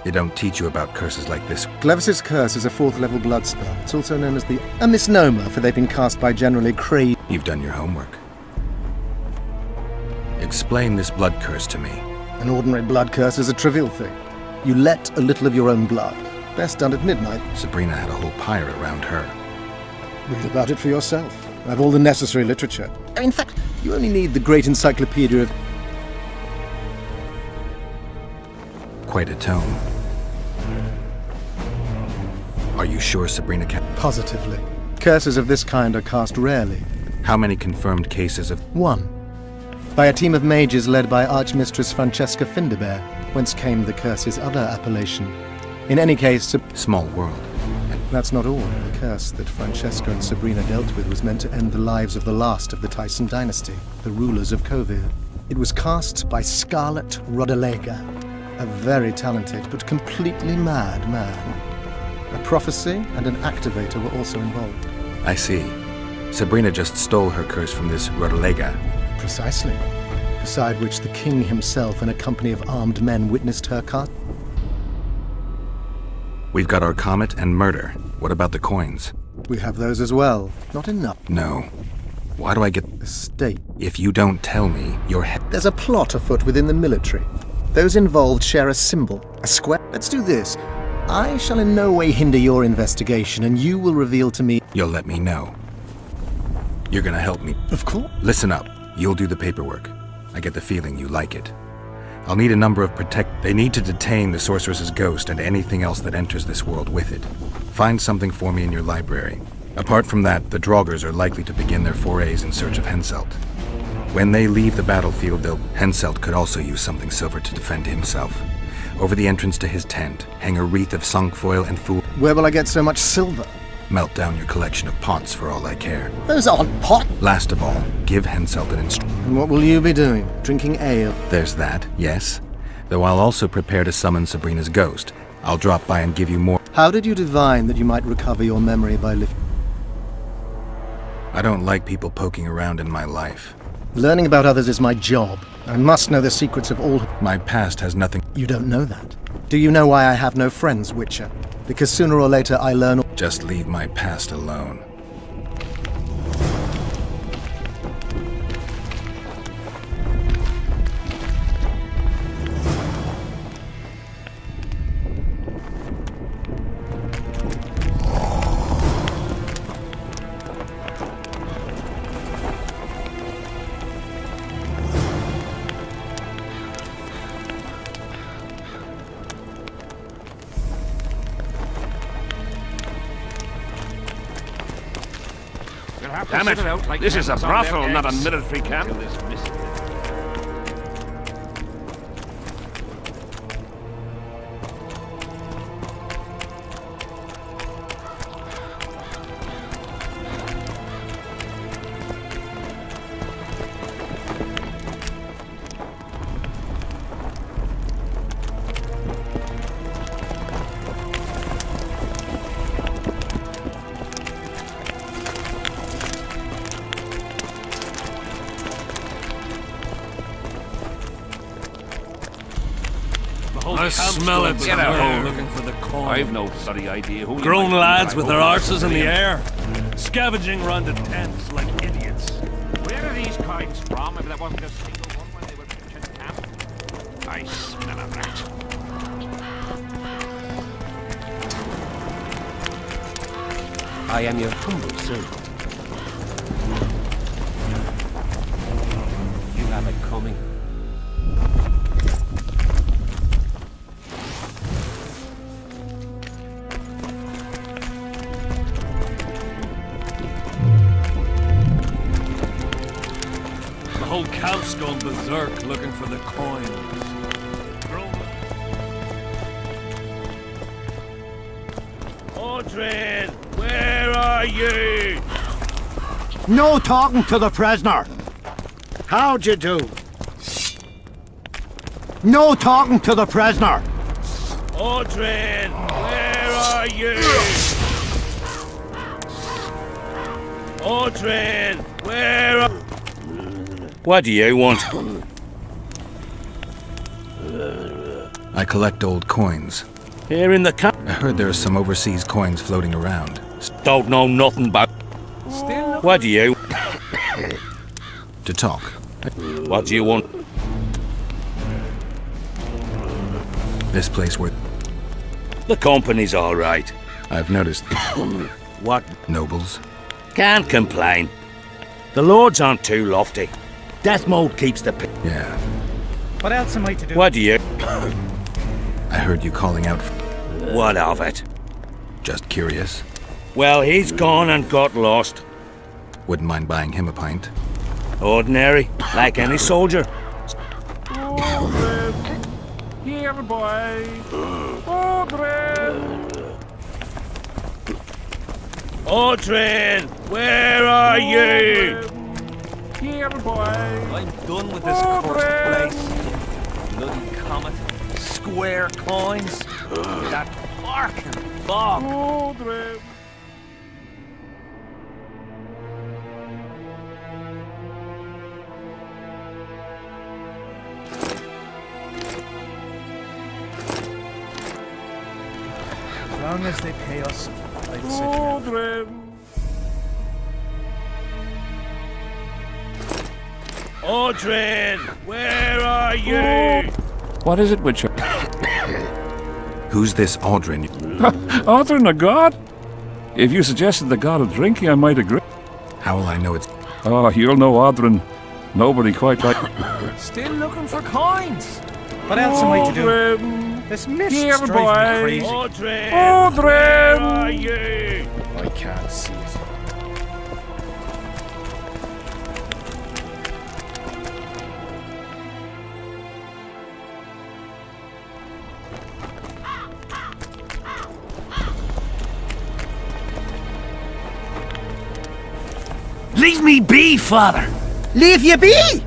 They don't teach you about curses like this. Glevis's curse is a 4th level blood spell. It's also known as a misnomer, for they've been cast by generally crazy... You've done your homework. Explain this blood curse to me. An ordinary blood curse is a trivial thing. You let a little of your own blood. Best done at midnight. Sabrina had a whole pyre around her. Read about it for yourself. I have all the necessary literature. In fact, you only need the great encyclopedia of... Quite a tome. Are you sure Sabrina can... Positively. Curses of this kind are cast rarely. How many confirmed cases of... 1. By a team of mages led by Archmistress Francesca Finderbear, whence came the curse's other appellation. In any case... Small world. That's not all. The curse that Francesca and Sabrina dealt with was meant to end the lives of the last of the Tyson dynasty, the rulers of Kovir. It was cast by Scarlet Rodalega, a very talented but completely mad man. A prophecy and an activator were also involved. I see. Sabrina just stole her curse from this Rodalega. Precisely. Beside which the king himself and a company of armed men witnessed her cast. We've got our comet and murder. What about the coins? We have those as well. Not enough. No. Why do I get... The state. If you don't tell me, your head... There's a plot afoot within the military. Those involved share a symbol, a square. Let's do this. I shall in no way hinder your investigation, and you will reveal to me... You'll let me know. You're gonna help me. Of course. Listen up. You'll do the paperwork. I get the feeling you like it. I'll need a number of They need to detain the sorceress's ghost and anything else that enters this world with it. Find something for me in your library. Apart from that, the Draugrs are likely to begin their forays in search of Henselt. When they leave the battlefield, Henselt could also use something silver to defend himself. Over the entrance to his tent, hang a wreath of Songfoil and Fool. Where will I get so much silver? Melt down your collection of pots for all I care. Those aren't pot. Last of all, give Henselt an instruction. And what will you be doing? Drinking ale? There's that, yes. Though I'll also prepare to summon Sabrina's ghost. I'll drop by and give you more. How did you divine that you might recover your memory by lifting? I don't like people poking around in my life. Learning about others is my job. I must know the secrets of all... My past has nothing... You don't know that. Do you know why I have no friends, Witcher? Because sooner or later I learn... Just leave my past alone. Damn it! This is a brothel, not a military camp. I smell it. Get out here. Looking for the coin. I've no bloody idea who. Grown lads with their arses in the air, scavenging round the tents like idiots. Where are these coins from? If there wasn't a single one when they were pitching camp. I smell a rat. I am your humble servant. You have it coming. The whole camp's gone berserk looking for the coins. Oh, Aldrin, where are you? No talking to the prisoner. How'd you do? No talking to the prisoner. Aldrin, where are you? Aldrin, where are... What do you want? I collect old coins. Here in the camp? I heard there are some overseas coins floating around. Don't know nothing about... What do you... To talk. What do you want? This place where... The company's all right. I've noticed. What? Nobles. Can't complain. The lords aren't too lofty. Death mode keeps the... Yeah. What else am I to do? What do you... I heard you calling out... What of it? Just curious. Well, he's gone and got lost. Wouldn't mind buying him a pint. Ordinary, like any soldier. Here, boy. Aldrin. Aldrin, where are you? Here, boy. I'm done with this cursed place. Bloody comet. Square coins. That parking bog. Aldrin. As long as they pay us, I'd sit here. Aldrin. Aldrin, where are you? What is it, Witcher? Who's this Aldrin? Aldrin, a god? If you suggested the god of drinking, I might agree. How will I know it's... Oh, you'll know Aldrin. Nobody quite like... Still looking for coins. What else am I to do? Aldrin. This mist Here, drives boy. me crazy. Aldrin, Aldrin. where are you? I can't see it. Leave me be, father! Leave you be?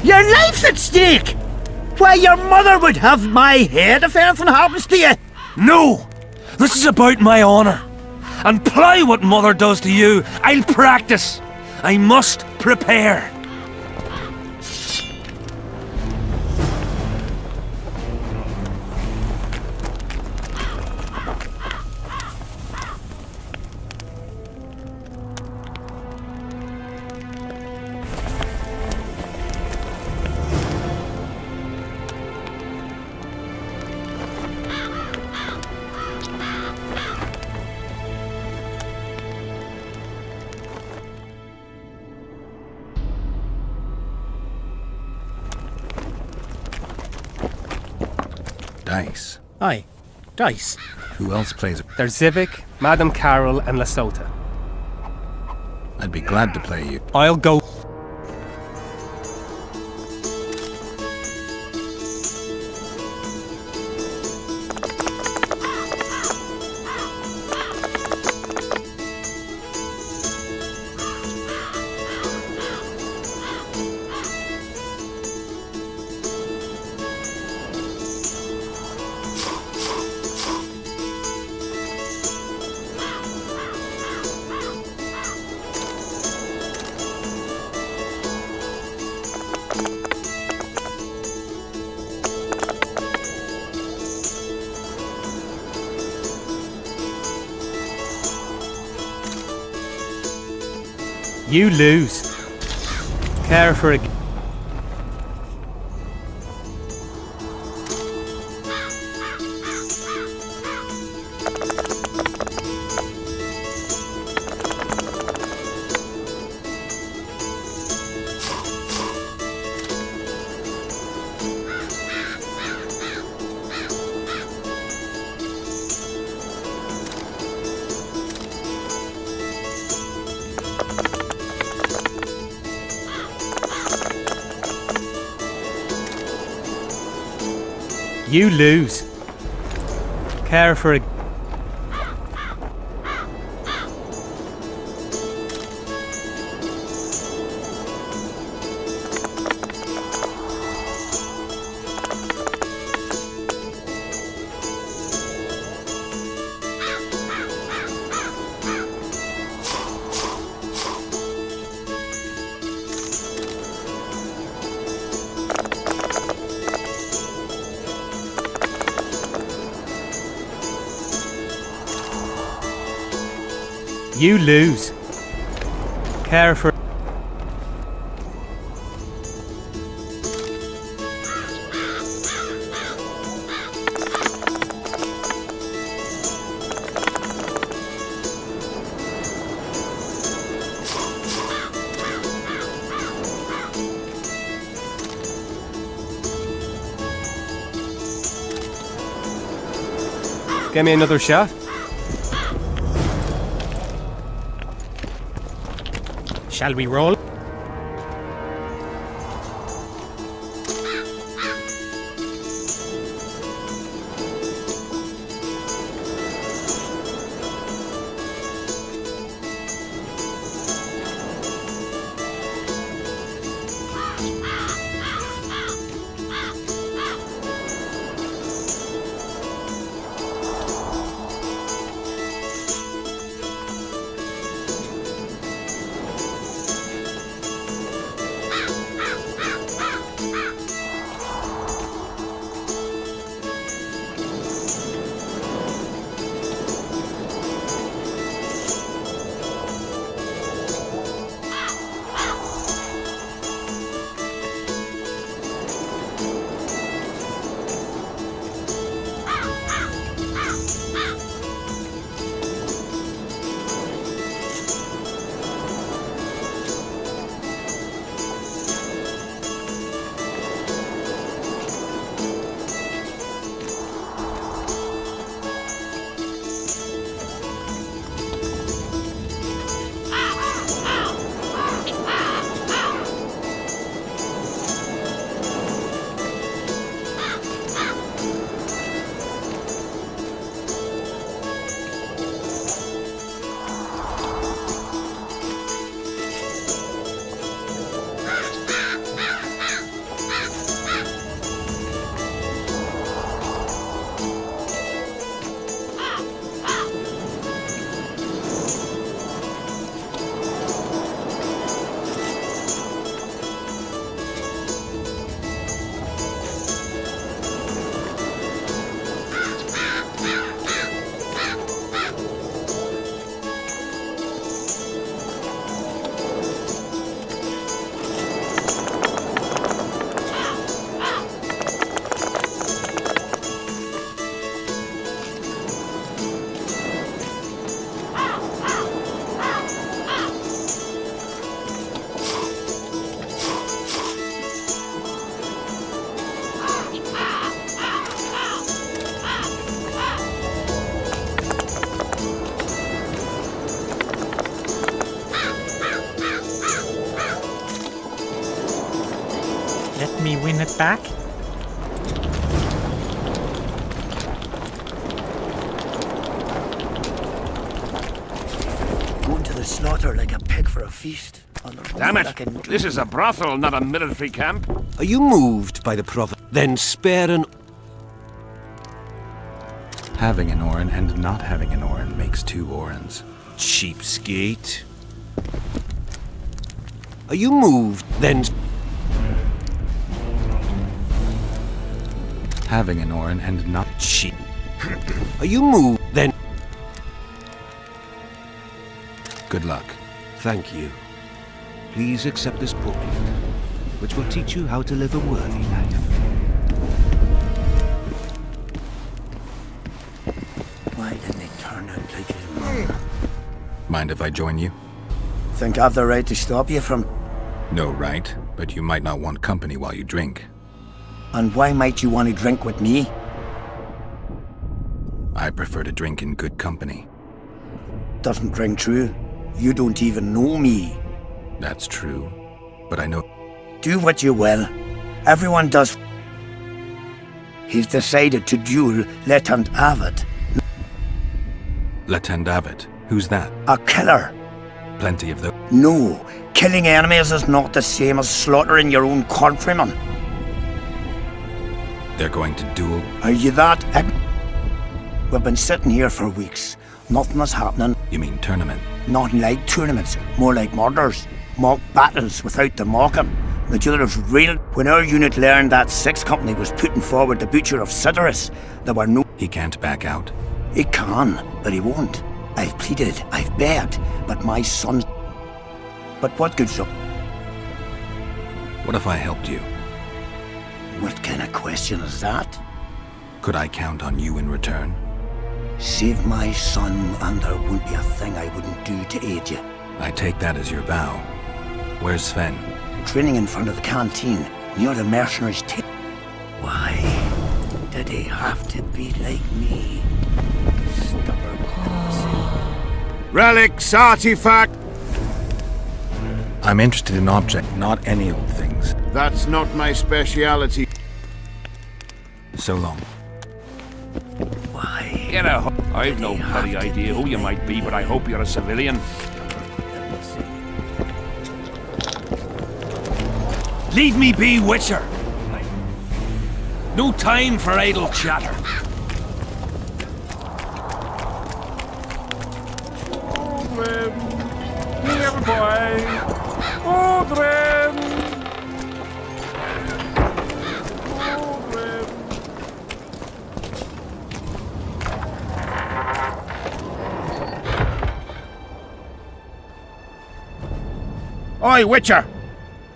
Your life's at stake! Why, your mother would have my head if anything happens to you! No! This is about my honor. And ply what mother does to you, I'll practice. I must prepare. Dice. Aye. Dice. Who else plays? There's Zivik, Madame Carol, and Lesota. I'd be glad to play you. I'll go. You lose. Care for a... You lose. Care for a... You lose. Care for... Give me another shot. Shall we roll? Let me win it back. Going to the slaughter like a pig for a feast. Damn it! This is a brothel, not a military camp. Are you moved by the prophet? Then spare an... Having an Orin and not having an Orin makes two Orins. Cheapskate. Are you moved? Then... Having an Orin and not... Cheap. Are you moved? Then... Good luck. Thank you. Please accept this booklet, which will teach you how to live a worthy life. Why didn't they turn out like his mom? Mind if I join you? Think I've the right to stop you from... No right, but you might not want company while you drink. And why might you want to drink with me? I prefer to drink in good company. Doesn't ring true. You don't even know me. That's true, but I know... Do what you will. Everyone does. He's decided to duel Lieutenant Avid. Lieutenant Avid? Who's that? A killer. Plenty of them. No, killing enemies is not the same as slaughtering your own countrymen. They're going to duel? Are you that We've been sitting here for weeks. Nothing is happening. You mean tournament? Not like tournaments, more like murders. Mock battles without the mocking. The dealer's real. When our unit learned that 6th Company was putting forward the butcher of Cidaris, there were no... He can't back out. He can, but he won't. I've pleaded, I've begged, but my son... But what good's up? What if I helped you? What kind of question is that? Could I count on you in return? Save my son, and there won't be a thing I wouldn't do to aid you. I take that as your vow. Where's Sven? Training in front of the canteen, near the mercenaries' tent. Why did he have to be like me? Stubborn. Relics, artifact. I'm interested in object, not any old things. That's not my speciality. So long. Why? Get out. I've no bloody idea who you might be, but I hope you're a civilian. Leave me be, Witcher! No time for idle chatter. Oi, Witcher!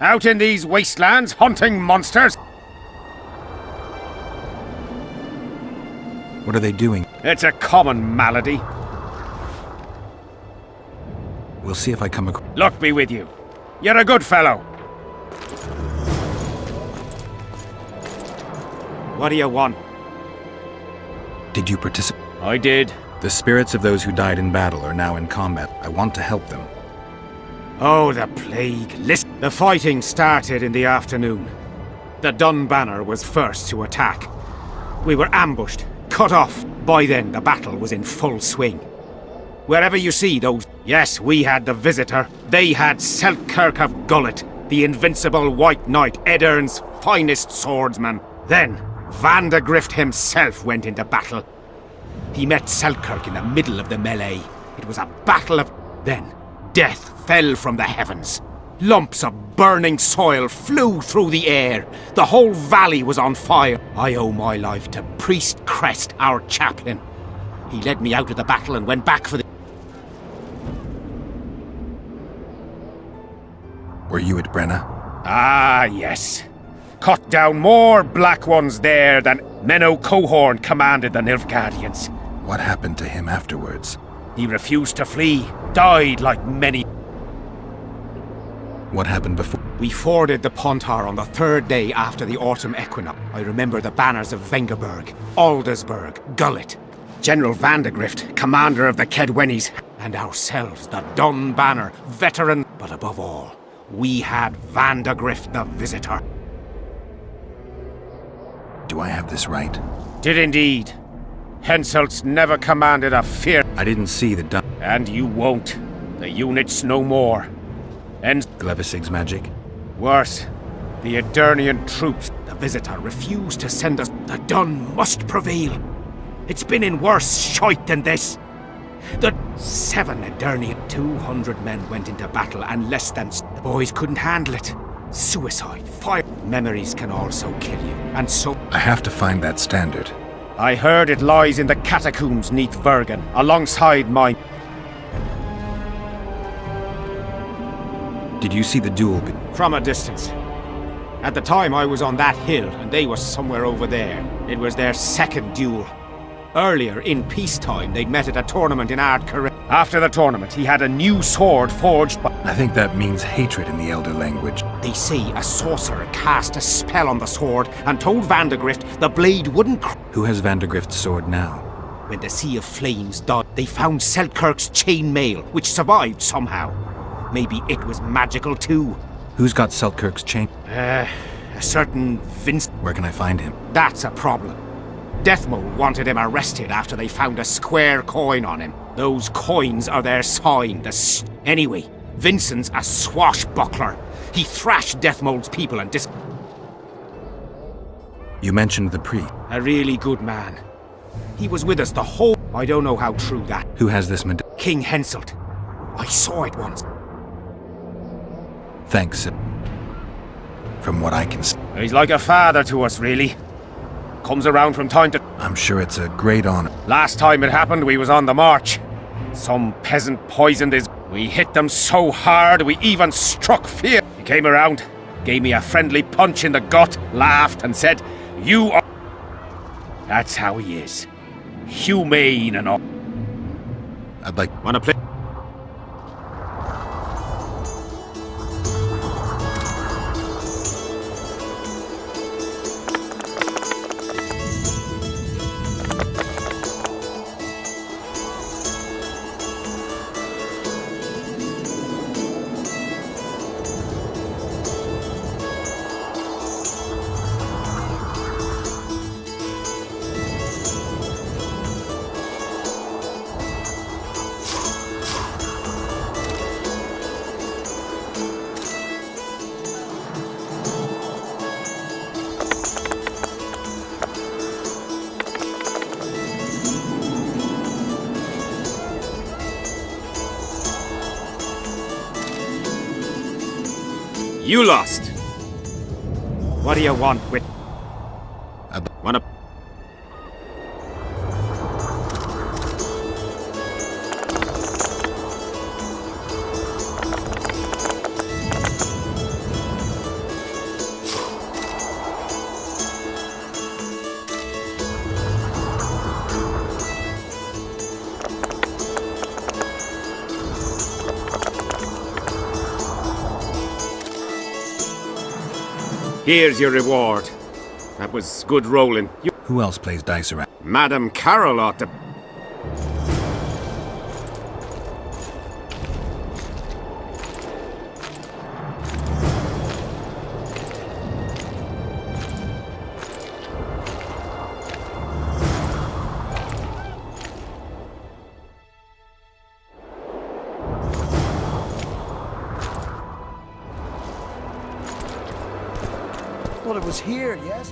Out in these wastelands, hunting monsters? What are they doing? It's a common malady. We'll see if I come across... Luck be with you. You're a good fellow. What do you want? Did you participate? I did. The spirits of those who died in battle are now in combat. I want to help them. Oh, the plague. Listen, the fighting started in the afternoon. The Dun Banner was first to attack. We were ambushed, cut off. By then, the battle was in full swing. Wherever you see those... Yes, we had the Visitor. They had Selkirk of Gullet, the invincible White Knight, Eddern's finest swordsman. Then, Van de Grift himself went into battle. He met Selkirk in the middle of the melee. It was a battle of... Then, death fell from the heavens. Lumps of burning soil flew through the air. The whole valley was on fire. I owe my life to Priest Crest, our chaplain. He led me out of the battle and went back for the... Were you at Brenna? Ah, yes. Cut down more black ones there than Menno Cohorn commanded the Nilfgaardians. What happened to him afterwards? He refused to flee, died like many. What happened before? We forded the Pontar on the third day after the autumn equinox. I remember the banners of Vengerberg, Aldersburg, Gullet, General Van de Grift, commander of the Kedwennies, and ourselves, the Dun Banner, veteran. But above all, we had Van de Grift, the Visitor. Do I have this right? Did indeed. Henselt's never commanded a fear. I didn't see the Dun... And you won't. The unit's no more. And... Glevisig's magic? Worse. The Edirnian troops. The Visitor refused to send us. The Dun must prevail. It's been in worse shite than this. The 7 Edirnian... 200 men went into battle and less than... The boys couldn't handle it. Suicide, fire... Memories can also kill you, and so... I have to find that standard. I heard it lies in the catacombs neath Bergen, alongside mine. Did you see the duel? From a distance. At the time I was on that hill, and they were somewhere over there. It was their second duel. Earlier, in peacetime, they'd met at a tournament in Ardcarre. After the tournament, he had a new sword forged by... I think that means hatred in the Elder language. They say a sorcerer cast a spell on the sword and told Van de Grift the blade wouldn't... Who has Van de Grift's sword now? When the Sea of Flames died, they found Selkirk's chain mail, which survived somehow. Maybe it was magical too. Who's got Selkirk's chain? A certain Vince... Where can I find him? That's a problem. Deathmole wanted him arrested after they found a square coin on him. Those coins are their sign, Anyway, Vincent's a swashbuckler. He thrashed Deathmole's people and You mentioned the priest. A really good man. He was with us the whole... I don't know how true that... Who has this King Henselt. I saw it once. Thanks. From what I can see. He's like a father to us, really. Comes around from time to... I'm sure it's a great honor. Last time it happened, we was on the march. Some peasant poisoned his... We hit them so hard, we even struck fear. He came around, gave me a friendly punch in the gut, laughed and said, "You are..." That's how he is. Humane and all. I'd like... Wanna play? You lost. What do you want with... Wanna... Here's your reward. That was good rolling. Who else plays dice around? Madam Carol ought to... Well, it was here, yes?